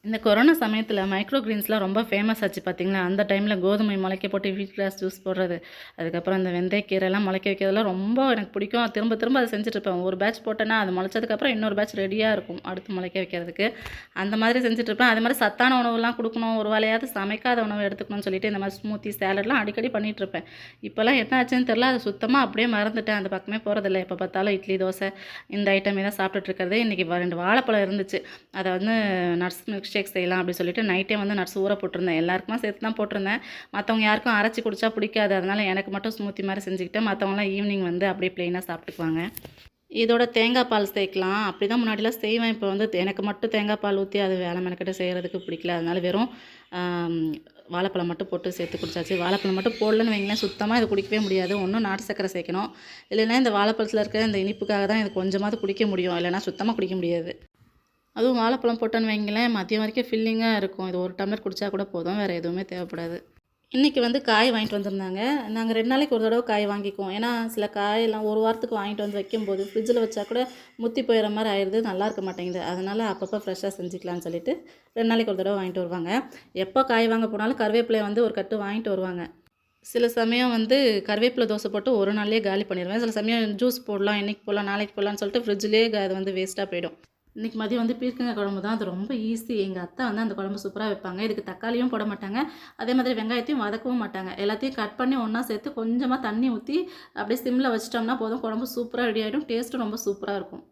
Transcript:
இந்த கொரோனா சமயத்தில் மைக்ரோ கிரீன்ஸ்லாம் ரொம்ப ஃபேமஸ் ஆச்சு பார்த்தீங்களா? அந்த டைமில் கோதுமை முளைக்க போட்டு வீட் கிராஸ் ஜூஸ் போடுறது, அதுக்கப்புறம் அந்த வெந்தயக்கீரைலாம் முளைக்க வைக்கிறதுலாம் ரொம்ப எனக்கு பிடிக்கும். திரும்ப திரும்ப அதை செஞ்சுட்ருப்பேன். ஒரு பேட்ச் போட்டேன்னா அது முளைச்சதுக்கப்புறம் இன்னொரு பேட்ச் ரெடியாக இருக்கும் அடுத்து முளைக்க வைக்கிறதுக்கு. அந்த மாதிரி செஞ்சுட்ருப்பேன். அது மாதிரி சத்தான உணவுலாம் கொடுக்கணும், ஒரு வேளையாவது சமைக்காத உணவு எடுத்துக்கணும்னு சொல்லிட்டு இந்த மாதிரி ஸ்மூத்தி, சேலட்லாம் அடிக்கடி பண்ணிகிட்ருப்பேன். இப்போலாம் என்ன ஆச்சுன்னு தெரில, அது சுத்தமாக அப்படியே மறந்துட்டேன். அந்த பக்கமே போகிறதில்ல. எப்போ பார்த்தாலும் இட்லி, தோசை இந்த ஐட்டமே தான் சாப்பிட்டுட்டு இருக்கிறது. இன்றைக்கி 2 வாழைப்பழம் இருந்துச்சு. அதை வந்து நட்ஸ் மில்க் ஷேக் செய்யலாம் அப்படி சொல்லிட்டு நைட்டே வந்து நட்ஸ் ஊற போட்டிருந்தேன். எல்லாருக்குமா சேர்த்து தான் போட்டிருந்தேன். மற்றவங்க யாருக்கும் அரைச்சி குடித்தா பிடிக்காது. அதனால் எனக்கு மட்டும் ஸ்மூத்தி மாதிரி செஞ்சுக்கிட்டேன். மற்றவங்களாம் ஈவினிங் வந்து அப்படியே ப்ளெயினாக சாப்பிட்டுக்குவாங்க. இதோட தேங்காய் பால் சேர்க்கலாம். அப்படி தான் முன்னாடிலாம் செய்வேன். இப்போ வந்து எனக்கு மட்டும் தேங்காய் பால் ஊற்றி அது வேலை மெனக்கெட்டு செய்கிறதுக்கு பிடிக்கல. அதனால வெறும் வாழைப்பழம் மட்டும் போட்டு சேர்த்து குடிச்சாச்சு. வாழைப்பழம் மட்டும் போடலன்னு வைங்களேன், சுத்தமாக இது குடிக்கவே முடியாது. ஒன்றும் நாட்டு சர்க்கரை சேர்க்கணும், இல்லைன்னா இந்த வாழைப்பழத்தில் இருக்கிற இந்த இனிப்புக்காக தான் இது கொஞ்சமாவது குடிக்க முடியும், இல்லைன்னா சுத்தமாக குடிக்க முடியாது. அதுவும் வாழைப்பழம் போட்டோன்னு வைங்களேன், மதியம் வரைக்கும் ஃபில்லிங்காக இருக்கும். இது 1 டம்ளர் குடித்தா கூட போதும், வேறு எதுவுமே தேவைப்படாது. இன்றைக்கி வந்து காய் வாங்கிட்டு வந்திருந்தாங்க. நாங்கள் 2 நாளைக்கு ஒரு தடவை காய் வாங்கிக்குவோம். ஏன்னா சில காயெல்லாம் 1 வாரத்துக்கு வாங்கிட்டு வந்து வைக்கும்போது ஃப்ரிட்ஜில் வச்சா கூட முத்தி போயிடுற மாதிரி ஆயிடுது, நல்லா இருக்க மாட்டேங்குது. அதனால் அப்பப்போ ஃப்ரெஷ்ஷாக செஞ்சுக்கலான்னு சொல்லிட்டு 2 நாளைக்கு ஒரு தடவை வாங்கிட்டு வருவாங்க. எப்போ காய் வாங்க போனாலும் கருவேப்பிலை வந்து ஒரு கட்டு வாங்கிட்டு வருவாங்க. சில சமயம் வந்து கருவேப்பிலை தோசை போட்டு ஒரு நாள்லேயே காலி பண்ணிடுவேன். சில சமயம் ஜூஸ் போடலாம், இன்றைக்கி போடலாம், நாளைக்கு போடலான்னு சொல்லிட்டு ஃப்ரிட்ஜ்லேயே அது வந்து வேஸ்ட்டாக போயிடும். இன்றைக்கி மதியம் வந்து பீர்க்கங்காய் குழம்பு தான். அது ரொம்ப ஈஸி. எங்கள் அத்தை வந்து அந்த குழம்பு சூப்பராக வைப்பாங்க. இதுக்கு தக்காளியும் போட மாட்டாங்க, அதே மாதிரி வெங்காயத்தையும் வதக்கவும் மாட்டாங்க. எல்லாத்தையும் கட் பண்ணி ஒன்றா சேர்த்து கொஞ்சமாக தண்ணி ஊற்றி அப்படியே சிம்மில் வச்சிட்டோம்னா போதும், குழம்பு சூப்பராக ரெடி ஆகிடும். டேஸ்ட்டும் ரொம்ப சூப்பராக இருக்கும்.